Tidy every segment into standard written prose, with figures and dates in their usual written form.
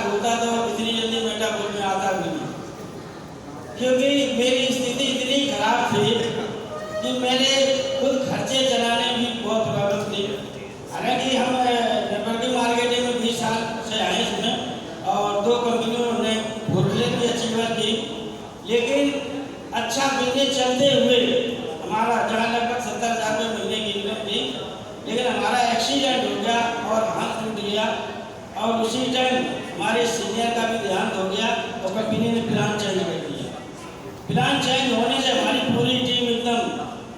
होता तो इतनी जल्दी मेटाबॉल में आता भी नहीं, क्योंकि मेरी स्थिति इतनी खराब थी कि मेरे खुद खर्चे चलाने भी बहुत प्रॉब्लम थी। हालांकि हम नेटवर्किंग मार्केटिंग में 20 साल से आए इसमें और 2 कंपनियों ने फॉर्मूले भी अच्छी बात की, लेकिन अच्छा बिजनेस चलते हुए हमारा जहाँ लगभग 70,000 रुपये महीने की इनकम थी, लेकिन हमारा एक्सीडेंट हो गया और हाथ टूट गया और उसी टाइम हमारे सीनियर का भी देहांत हो गया और कंपनी ने प्लान चेंज कर दिया। प्लान चेंज होने से हमारी पूरी टीम एकदम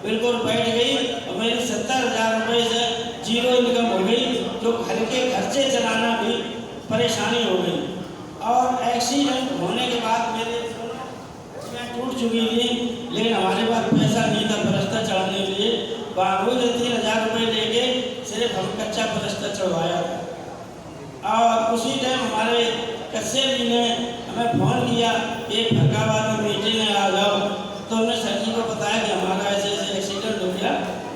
बिल्कुल बैठ गई और मेरी 70,000 रुपये से जीरो इनकम हो गई, जो घर के खर्चे चलाना भी परेशानी हो गई। और एक्सीडेंट होने के बाद मेरे टूट चुकी थी, लेकिन हमारे पास पैसा नहीं था प्लास्टर चढ़ाने के लिए। बाबू ने 3,000 रुपये लेके सिर्फ हम कच्चा प्लास्टर चढ़वाया था। और उसी टाइम हमारे कश्यप जी ने हमें फ़ोन किया, एक फरकाबाद में मीटिंग है, आ जाओ। तो हमने सर जी को बताया कि हमारा ऐसे ऐसे एक्सीडेंट हो गया,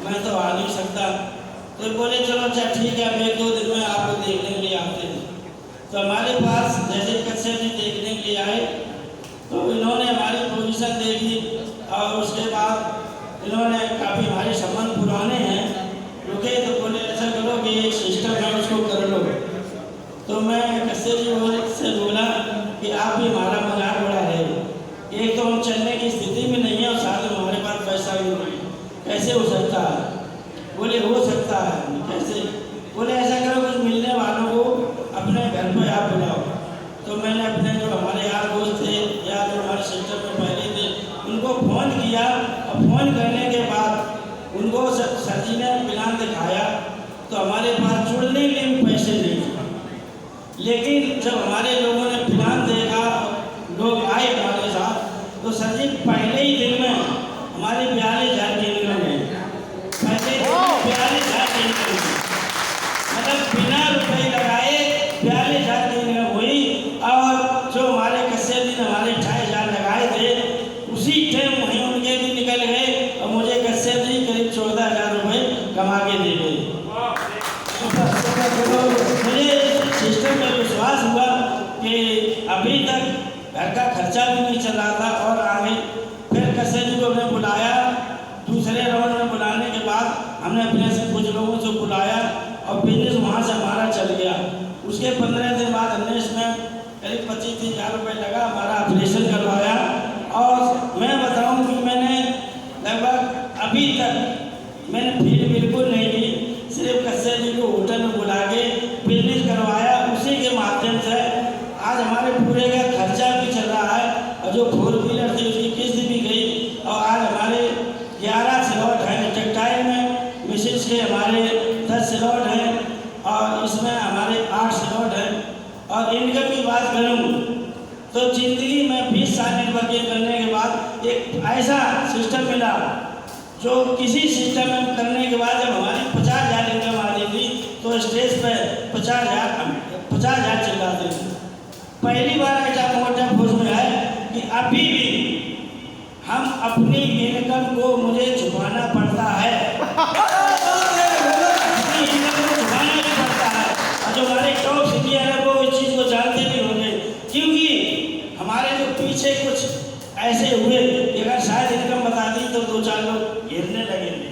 मैं तो आ नहीं सकता। तो बोले चलो अच्छा ठीक है, मैं 2 दिन में आपको देखने के लिए आते हैं। तो हमारे पास जैसे कश्यप जी देखने के लिए आए तो इन्होंने हमारी पोजीशन देखी और उसके बाद इन्होंने काफ़ी हमारे संबंध पुराने हैं रुके, तो बोले ऐसा करो कि एक सिस्टम है उसको कर लो। तो मैं कश्यप जी से बोला कि आप भी हमारा मजाक उड़ा रहे हो, एक तो हम चलने की स्थिति में नहीं है और साथ में हमारे पास पैसा भी नहीं, कैसे हो सकता है? बोले हो सकता है। कैसे? बोले ऐसा करो कुछ मिलने वालों को अपने घर पर आप बुलाओ। तो मैंने अपने जो हमारे यार दोस्त थे या जो हमारे सिस्टम में पहले थे उनको फ़ोन किया और फ़ोन करने के बाद उनको सर जी ने प्लान दिखाया तो हमारे पास जुड़ने के लिए पैसे नहीं थे। लेकिन जब हमारे लोगों ने प्लान देखा, लोग आए हमारे साथ, तो सर जी पहले ही दिन में हमारे 42,000 की इनकम है। पहले 42,000 की इनकम, मतलब बिना रुपये लगाए 42,000 की इनकम हुई। और जो हमारे कश्यप जी ने हमारे 28,000 लगाए थे उसी टाइम वहीं उनके भी निकल गए और मुझे कश्यप जी करीब 14,000 रुपये कमा के दे गए। मुझे सिस्टम में विश्वास हुआ कि अभी तक घर का खर्चा भी नहीं चल रहा था और आगे फिर कश्यप जी को हमने बुलाया। दूसरे राउंड में बुलाने के बाद हमने अपने से कुछ लोगों से बुलाया और बिजनेस वहाँ से हमारा चल गया। उसके 15 दिन बाद हमने इसमें करीब 25,000 रुपये लगा, हमारा ऑपरेशन करवाया। और मैं बताऊं कि मैंने लगभग अभी तक मैंने फीस बिल्कुल नहीं ली, सिर्फ कश्यप जी को होटल में बुला के बिजनेस करवाया। उसी के माध्यम से आज हमारे पूरे का खर्चा भी चल रहा है और जो 4 व्हीलर थी उसकी किस्त भी गई। और आज हमारे 11 स्लॉट हैं टेक्सटाइल में, मिसिस के हमारे 10 स्लॉट हैं और इसमें हमारे 8 स्लॉट हैं। और इनकम की बात करूं तो ज़िंदगी में 20 साल नेटवर्किंग करने के बाद एक ऐसा सिस्टम मिला जो किसी सिस्टम में करने के बाद जब हमारी 50,000 इनकम आ रही थी तो स्टेज पर 50,000 चिल्लाते थे। पहली बार ऐसा मोटा फौज में है कि अभी भी हम अपनी इनकम को मुझे छुपाना पड़ता है, अपनी इनकम को छुपाना भी पड़ता है। और जो हमारे टॉप सीनियर है वो इस चीज़ को जानते भी होंगे, क्योंकि हमारे जो पीछे कुछ ऐसे हुए कि अगर शायद इनकम बता दी तो 2-4 लोग घेरने लगेंगे।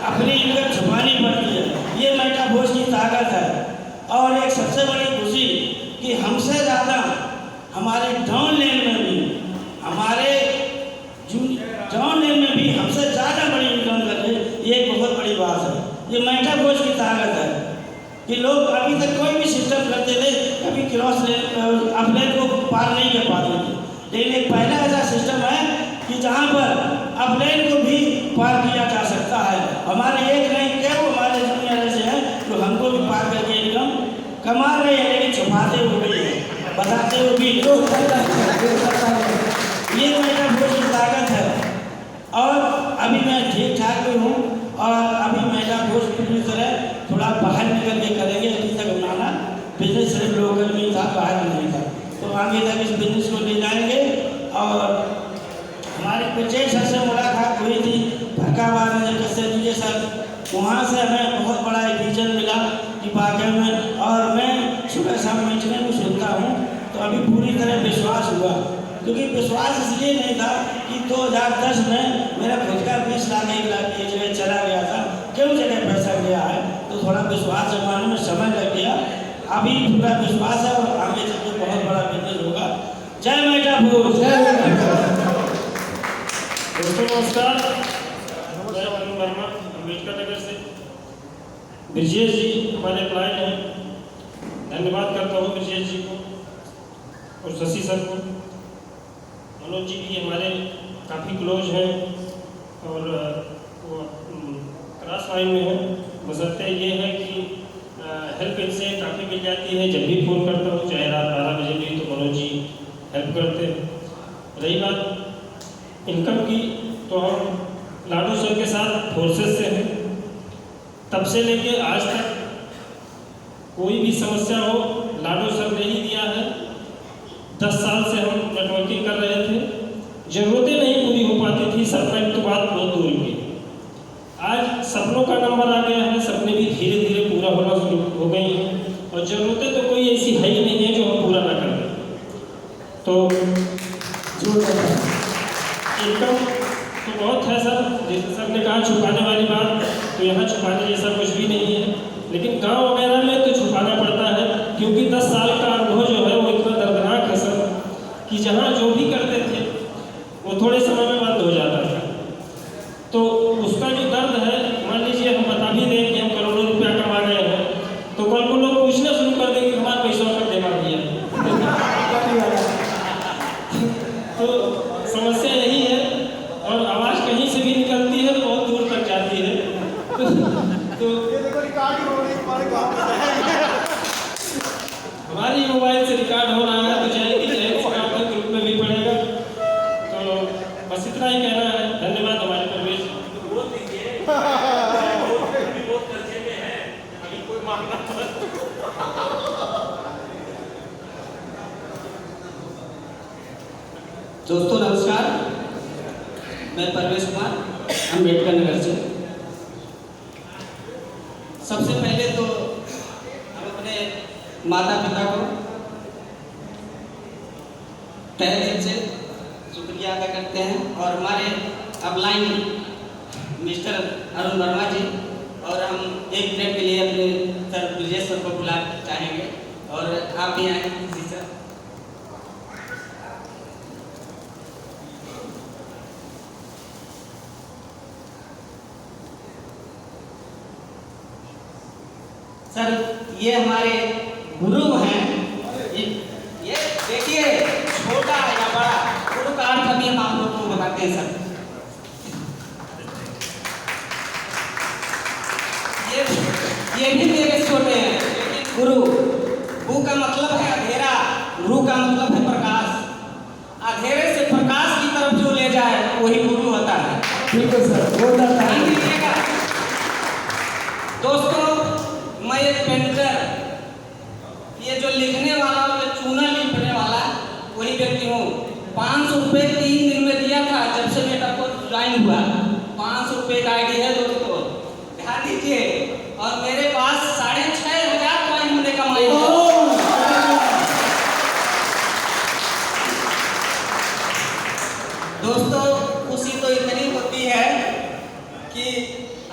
अपनी इनकम छुपानी पड़ती है, ये मेटाफोर्स की ताकत है। और एक सबसे बड़ी खुशी कि हमसे ज़्यादा हमारे डाउन लेन में भी हमसे ज़्यादा बड़ी इनकम कर रहे, ये एक बहुत बड़ी बात है। ये मेटाफोर्स की ताकत है कि लोग अभी तक कोई भी सिस्टम करते थे कभी क्रॉस लेन अपलेन को पार नहीं कर पाते थे, लेकिन एक पहला ऐसा सिस्टम है कि जहाँ पर अपलेन को भी पार किया जा सकता है। हमारे एक नहीं क्या वो हमारे जूनियर ऐसे हैं जो हमको भी पार करके इनकम कमा रहे हैं, लेकिन छुपाते हुए भी बताते हुए भी ये मेटाफोर्स की ताकत है। और अभी मैं ठीक ठाक भी हूँ और अभी मेटाफोर्स पूरी तरह थोड़ा बाहर निकल के करेंगे। अभी तक हमारा बिजनेस सिर्फ लोकल में था, बाहर नहीं था, तो आगे तक इस बिजनेस को ले जाएंगे। और हमारे पिछले सर से मुलाकात हुई थी फरकाबाद में जब कश्यप जी के साथ, वहाँ से हमें बहुत बड़ा एक विजन मिला कि वाकई में। और मैं सुबह शाम मैं इतने में सुनता हूँ तो अभी पूरी तरह विश्वास हुआ, क्योंकि विश्वास इसलिए नहीं था कि 2010 में मेरा खुद का 20 लाख 1 लाख ये जगह चला गया था, क्यों जगह पैसा गया है, तो थोड़ा विश्वास जमाने में समय लग गया। अभी पूरा विश्वास है और आगे चल के बहुत बड़ा बिजनेस होगा। जय मीठापुर, जय मीठापुर। दोस्तों नमस्कार, मैं अरुण वर्मा अम्बेडकर नगर से। ब्रजेश जी हमारे क्लाइंट हैं, धन्यवाद करता हूँ ब्रजेश जी को और शशि सर को। मनोज जी भी हमारे काफ़ी क्लोज हैं और वो क्रॉस लाइन में हैं। बशर्ते ये है कि हेल्प इनसे काफ़ी मिल जाती है। जब भी फ़ोन करता हूँ चाहे रात 12 बजे भी, तो मनोज जी हेल्प करते हैं। रही बात इनकम की, तो हम लाडू सर के साथ फोर्सेस से हैं। तब से लेके आज तक कोई भी समस्या हो, लाडू सर ने ही दिया है। 10 साल से हम नेटवर्किंग कर रहे थे, ज़रूरतें नहीं पूरी हो पाती थी, सपना तो बात बहुत दूर की। आज सपनों का नंबर आ गया है, सपने भी धीरे धीरे पूरा होना शुरू हो गई हैं और ज़रूरतें तो कोई ऐसी है ही नहीं है जो हम पूरा ना कर दें। तो इनकम तो बहुत है सर, जैसे सर ने कहा छुपाने वाली बात, तो यहाँ छुपाने जैसा कुछ भी नहीं है, लेकिन गांव वगैरह में तो छुपाना पड़ता है, क्योंकि 10 साल का अनुभव जो है वो इतना दर्दनाक है सर कि जहाँ जो भी करते थे वो थोड़े समय में बंद हो जाता था। तो उसका जो दर्द है, मान लीजिए हम बता भी दें कि हम करोड़ों रुपया कमा गए हैं, तो कल को लोग पूछना शुरू कर देंगे कि हमारे पैसों का देना दिया। तो समस्या यही है, और आवाज़ कहीं से भी निकलती है तो बहुत दूर तक जाती है। तो हमारी मोबाइल से रिकॉर्ड हो रहा है, तो जाएगी ग्रुप में भी पड़ेगा। तो बस इतना ही कहना है। धन्यवाद हमारे प्रवेश। दोस्तों नमस्कार, मैं परवेश कुमार अम्बेडकर नगर से। सबसे पहले तो हम अपने माता पिता को तहे दिल से शुक्रिया अदा करते हैं, और हमारे अपलाइन मिस्टर अरुण वर्मा जी, और हम 1 मिनट के लिए अपने सर ब्रजेश सर को बुला चाहेंगे, और आप भी आएंगे किसी सर। सर ये हमारे गुरु हैं। ये देखिए, छोटा या बड़ा गुरु का अर्थ अभी हम आप लोगों को बताते हैं सर। ये भी मेरे छोटे हैं, लेकिन गुरु, गु का मतलब है अंधेरा, रू का मतलब है प्रकाश। अंधेरे से प्रकाश की तरफ जो ले जाए वही गुरु होता है। ठीक है सर, बहुत ध्यान दीजिएगा। दोस्तों, मैं एक पेंटर, ये जो लिखने वाला और चूना लिखने वाला वही व्यक्ति हूँ। 500 रुपये 3 दिन में दिया था जब से मेरा कोर्स ज्वाइन हुआ। 500 रुपये का आईडी है दोस्तों, ध्यान दीजिए। और मेरे पास 6500 कॉइन हमने कमाई है। दोस्तों खुशी तो इतनी होती है कि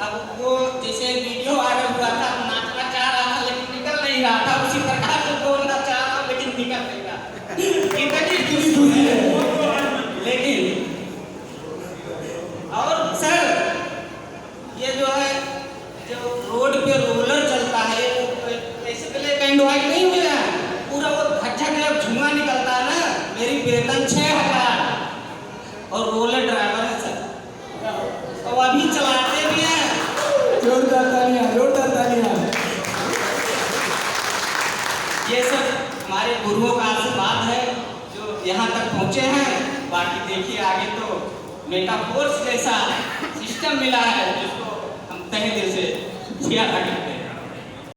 अब वो जैसे वीडियो वायरल हुआ था, नाचना चाह रहा था लेकिन निकल नहीं रहा था, उसी प्रकार से बोलना चाह रहा लेकिन निकल नहीं रहा। इतनी खुशी है। लेकिन और सर ये जो है, जो रोड पे रोलर चलता है, ऐसे पहले कैंड वाइट नहीं हुआ, पूरा वो झकझक धुआं निकलता है ना। मेरी वेतन 6000 और रोलर ड्राइवर है सर, तो अभी चलाते भी हैं। जोरदार तालियां, जोरदार तालियां। ये सब हमारे गुरुओं का आशीर्वाद है जो यहाँ तक पहुँचे हैं। बाकी देखिए आगे तो मेटाफोर्स जैसा सिस्टम मिला है जिसको हम तहे दिल से शुक्रिया अदा करते हैं।